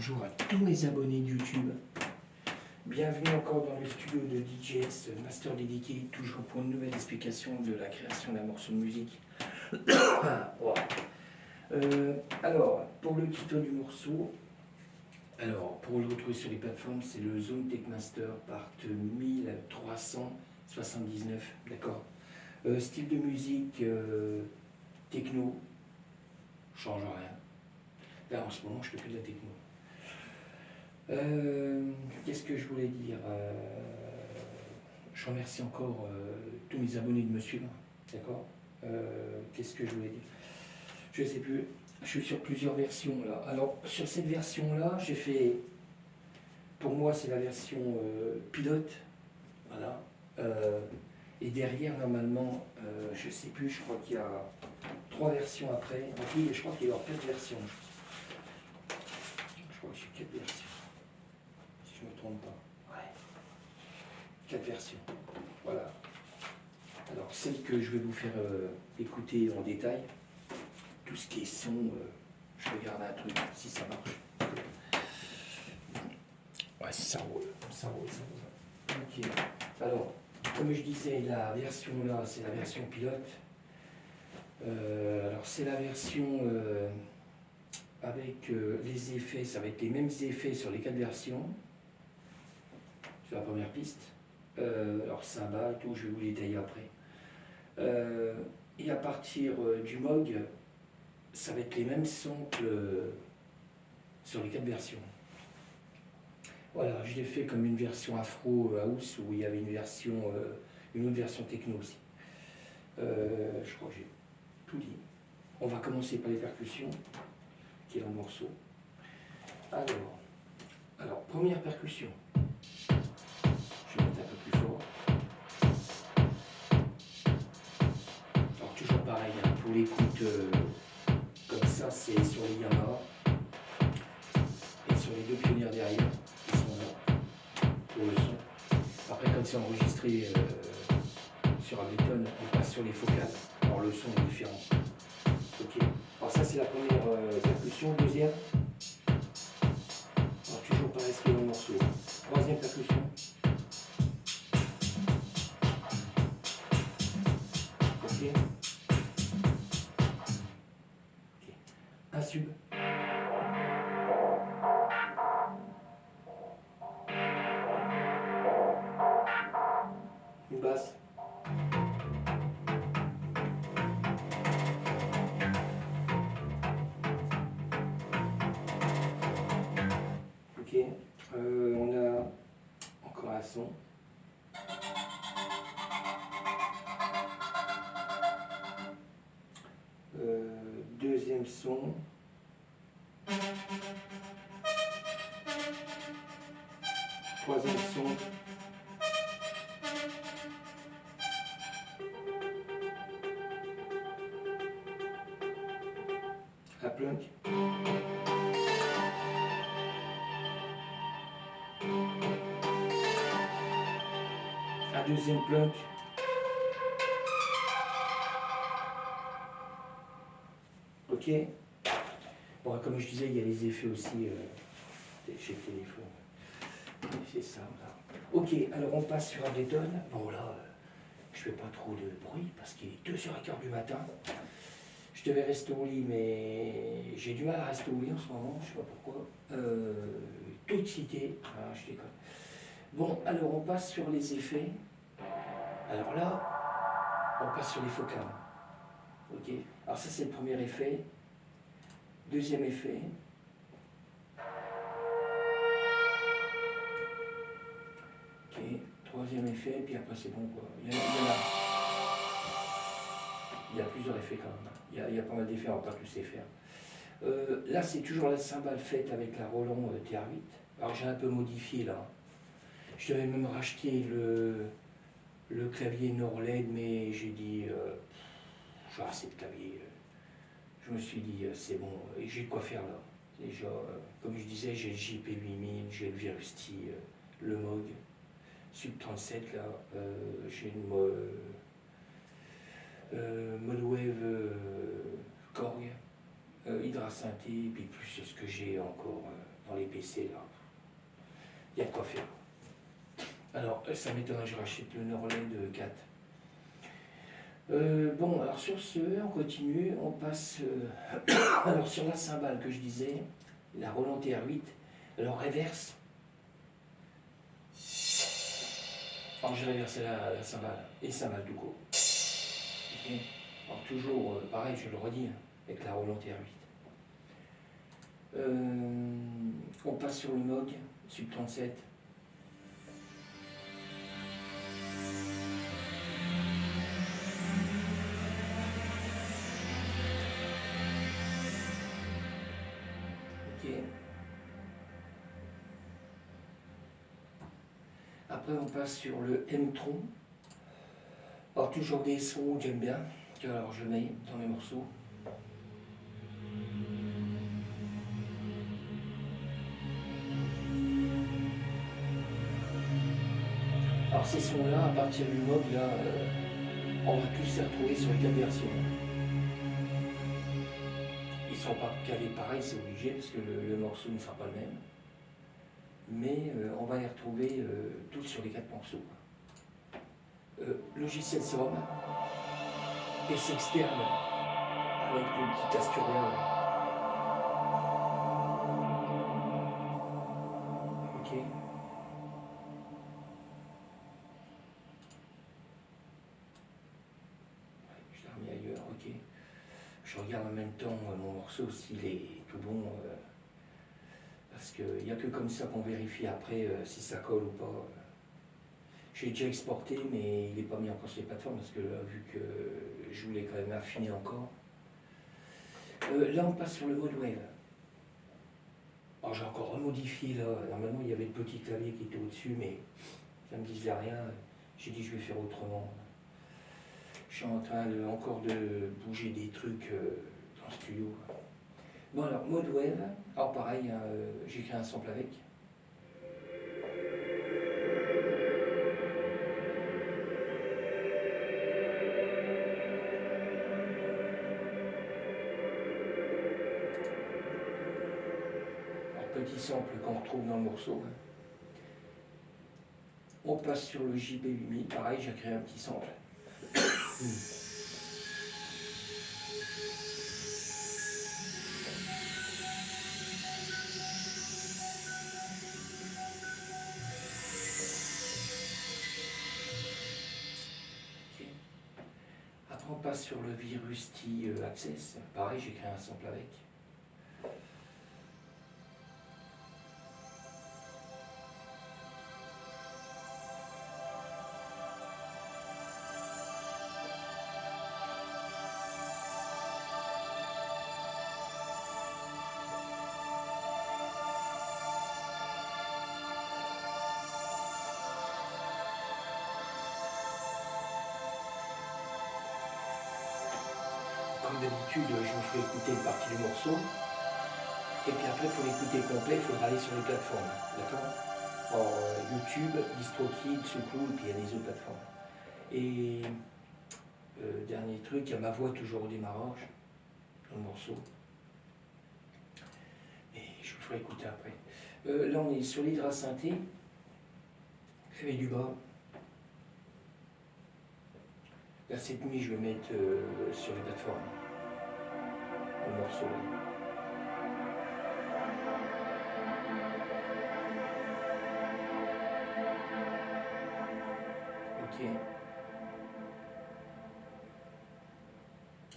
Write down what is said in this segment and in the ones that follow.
bonjour à tous mes abonnés de YouTube. Bienvenue encore dans le studio de DJS Master Dédié, toujours pour une nouvelle explication de la création d'un morceau de musique. Alors, pour le titre du morceau, pour le retrouver sur les plateformes, c'est le Zone Tech Master Part 1379, d'accord. Style de musique techno, change rien. Là en ce moment je fais que de la techno. Qu'est-ce que je voulais dire, je remercie encore tous mes abonnés de me suivre, d'accord. Qu'est-ce que je voulais dire, je sais plus, je suis sur plusieurs versions là. Alors sur cette version là j'ai fait, pour moi c'est la version pilote, voilà. Et derrière normalement je sais plus, je crois qu'il y a 3 versions après, je crois qu'il y a 4 versions. Je crois que j'ai 4 versions, si je ne me trompe pas. Ouais. 4 versions. Voilà. Alors, celle que je vais vous faire écouter en détail, tout ce qui est son, je regarde un truc, si ça marche. Ouais, si ça roule, ça roule, ça roule. Ok. Alors, comme je disais, la version là, c'est la version pilote. Alors, c'est la version avec les effets, ça va être les mêmes effets sur les 4 versions. Sur la première piste. Alors cymbales, tout, je vais vous détailler après. Et à partir du Moog, ça va être les mêmes sons que sur les 4 versions. Voilà, je l'ai fait comme une version Afro House où il y avait une autre version techno aussi. Je crois que j'ai tout dit. On va commencer par les percussions, qui est dans le morceau. Alors première percussion. Je vais mettre un peu plus fort. Alors toujours pareil, hein, pour l'écoute comme ça, c'est sur les Yamaha et sur les 2 pionnières derrière qui sont là pour le son. Après quand c'est enregistré sur Ableton, on passe sur les focales. Alors le son est différent. Ok. Alors ça c'est la première percussion. Deuxième. Alors toujours pareil ce qui est dans le morceau. Troisième percussion. Ok. Un sub. Une basse. Ok. On a encore un son. Deuxième son. Troisième son. Un plunk. Un deuxième plunk. Ok. Bon, comme je disais, il y a les effets aussi chez le téléphone. C'est ça, là. Ok, alors on passe sur Ableton. Bon là, je fais pas trop de bruit parce qu'il est 2h15 du matin. Je devais rester au lit, mais j'ai du mal à rester au lit en ce moment, je sais pas pourquoi. Tout excité, ah, je déconne. Bon, alors on passe sur les effets. Alors là, on passe sur les focales. Ok, alors ça c'est le premier effet. Deuxième effet. Ok, troisième effet, puis après c'est bon quoi. Il y a plusieurs effets quand même. Il y a pas mal d'effets, on va pas tous les faire. Là c'est toujours la cymbale faite avec la Roland TR8. Alors j'ai un peu modifié là. Je devais même racheter le clavier Norled, mais j'ai dit j'ai assez de clavier. Je me suis dit c'est bon, et j'ai de quoi faire là. Déjà, comme je disais, j'ai le JP8000, j'ai le Virusti, le Moog, Sub 37 là, j'ai une Modwave Korg, Hydra Synthé, puis plus ce que j'ai encore dans les PC. laisser là. Il y a de quoi faire. Alors, ça m'étonnerait que je rachète le Norley de 4. Bon, alors sur ce, on continue, on passe alors sur la cymbale que je disais, la Roland TR8, alors reverse. Alors j'ai réversé la cymbale, et cymbale tout court. Okay. Alors toujours, pareil, je le redis, hein, avec la Roland TR8. On passe sur le Moog, Sub 37. Ok. Après on passe sur le M-Tron. Alors toujours des sons que j'aime bien, que alors je mets dans mes morceaux. Alors ces sons-là, à partir du Moog, là, on va tous les retrouver sur les 4 versions. Ils ne sont pas calés pareil, c'est obligé, parce que le morceau ne sera pas le même. Mais on va les retrouver tous sur les 4 morceaux. Logiciel Serum, PC externe, avec le petit Asturia. Ok. Je l'ai remis ailleurs, ok. Je regarde en même temps mon morceau s'il est tout bon. Parce qu'il n'y a que comme ça qu'on vérifie après si ça colle ou pas. J'ai déjà exporté, mais il n'est pas mis encore sur les plateformes parce que là, vu que je voulais quand même affiner encore. Là, on passe sur le mode wave. Alors, j'ai encore remodifié là. Normalement, il y avait le petit clavier qui était au-dessus, mais ça ne me disait rien. J'ai dit, je vais faire autrement. Je suis en train encore de bouger des trucs dans le studio. Bon, alors, mode wave. Alors, pareil, hein, j'ai créé un sample avec. Petit sample qu'on retrouve dans le morceau. On passe sur le JB8000, pareil, j'ai créé un petit sample. Okay. Après on passe sur le Virus T Access, pareil, j'ai créé un sample avec. Comme d'habitude, je vous ferai écouter une partie du morceau. Et puis après, pour l'écouter complet, il faudra aller sur les plateformes. D'accord? Alors, YouTube, DistroKid, Soulcool, puis il y a des autres plateformes. Et dernier truc, il y a ma voix toujours au démarrage, dans le morceau. Et je vous ferai écouter après. Là, on est sur l'hydrasynthé. Réveil du bas. Là, cette nuit, je vais mettre sur les plateformes. Le morceau. Ok.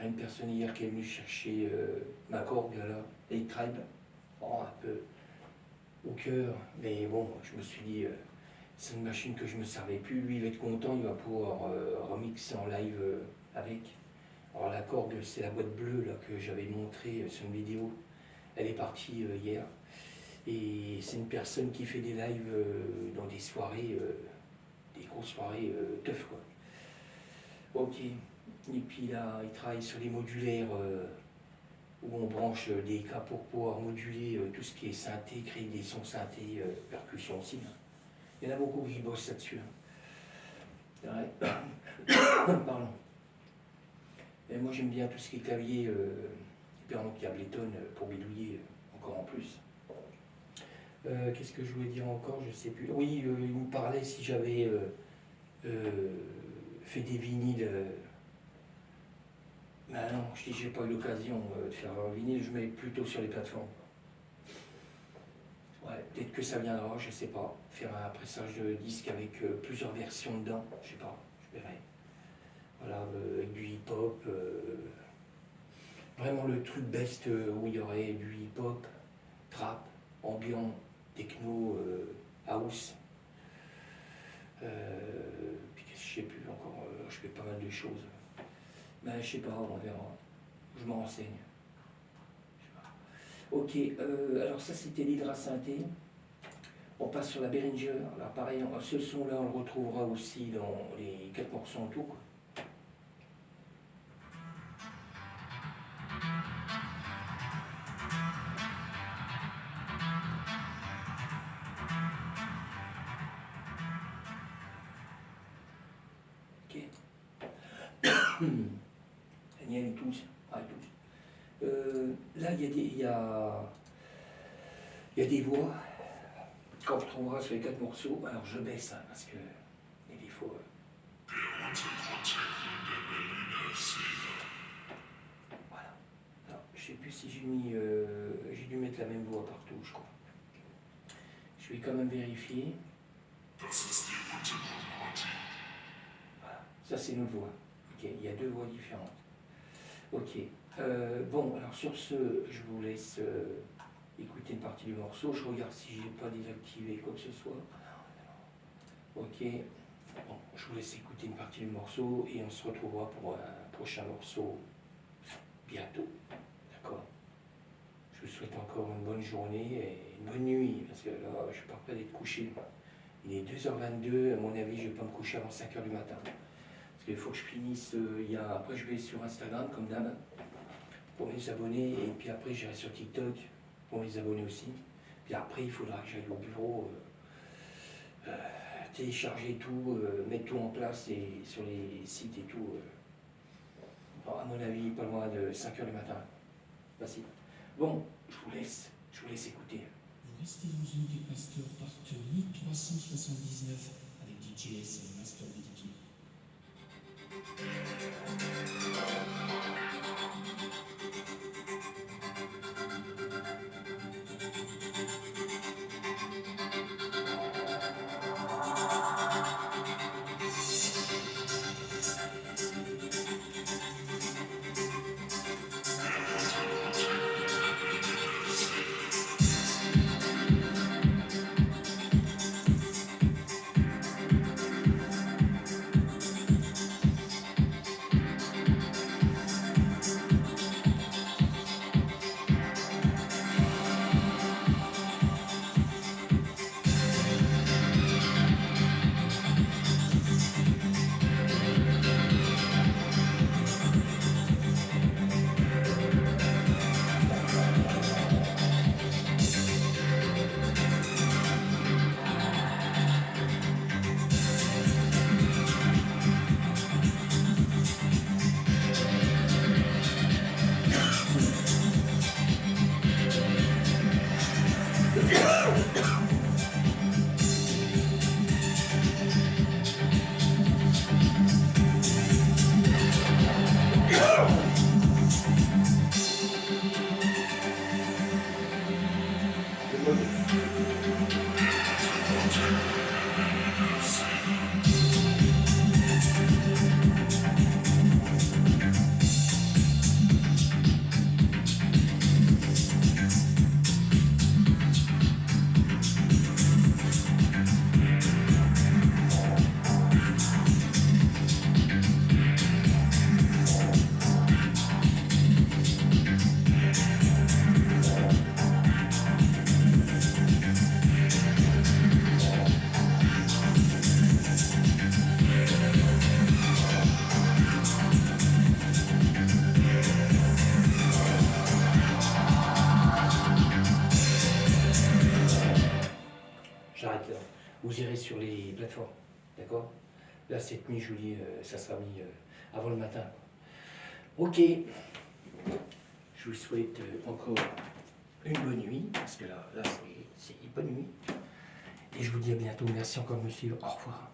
Une personne hier qui est venue chercher ma corde là, et Tribe, un peu au cœur, mais bon, je me suis dit, c'est une machine que je ne me servais plus, lui il va être content, il va pouvoir remixer en live avec. Alors la corde, c'est la boîte bleue là, que j'avais montré sur une vidéo, elle est partie hier, et c'est une personne qui fait des lives dans des soirées, des grosses soirées teuf quoi. Ok. Et puis là, il travaille sur les modulaires où on branche des cas pour pouvoir moduler tout ce qui est synthé, créer des sons synthé, percussion aussi. Il y en a beaucoup qui bossent là-dessus. Ouais. Pardon. Et moi j'aime bien tout ce qui est clavier, puis il y a Ableton pour bidouiller encore en plus. Qu'est-ce que je voulais dire encore? Je sais plus. Oui, il me parlait si j'avais fait des vinyles. Ben non, je dis j'ai pas eu l'occasion de faire un vinyle, je mets plutôt sur les plateformes. Ouais, peut-être que ça viendra, je sais pas. Faire un pressage de disque avec plusieurs versions dedans, je sais pas, je verrai. Voilà, avec du hip-hop. Vraiment le truc best où il y aurait du hip-hop, trap, ambiant, techno, house. Puis je sais plus encore, je fais pas mal de choses. Mais je sais pas, on verra. Je me renseigne. Je sais pas. Ok, alors ça c'était l'hydrasynthé. On passe sur la Behringer. Alors pareil, ce son-là on le retrouvera aussi dans les 4 morceaux en tout, quoi. Ok. Daniel et tous. Ah, tous. Là, il y a des voix qu'on retrouvera sur les 4 morceaux. Alors je baisse hein, parce que il y a des fois. Voilà. Alors, je sais plus si j'ai mis. J'ai dû mettre la même voix partout, je crois. Je vais quand même vérifier. Voilà. Ça, c'est notre voix. Ok. Il y a 2 voix différentes. Ok. Bon, alors sur ce, je vous laisse écouter une partie du morceau. Je regarde si j'ai pas désactivé quoi que ce soit. Ok. Bon, je vous laisse écouter une partie du morceau et on se retrouvera pour un prochain morceau bientôt. D'accord? Je vous souhaite encore une bonne journée et une bonne nuit parce que là, je suis pas prêt d'être couché. Il est 2h22, à mon avis, je vais pas me coucher avant 5h du matin. Parce qu'il faut que je finisse. Après, je vais sur Instagram comme d'hab pour mes abonnés et puis après, j'irai sur TikTok pour mes abonnés aussi. Puis après, il faudra que j'aille au bureau. Télécharger tout, mettre tout en place et sur les sites et tout. Alors à mon avis, pas loin de 5h du matin. Facile. Bon, je vous laisse écouter. Vous restez dans une des Pasteur part 1379 avec DJS et Master de DJ. J'arrête là. Vous irez sur les plateformes. D'accord? Là, cette nuit, je vous dis, ça sera mis avant le matin. Ok. Je vous souhaite encore une bonne nuit, parce que là c'est bonne nuit. Et je vous dis à bientôt. Merci encore de me suivre. Au revoir.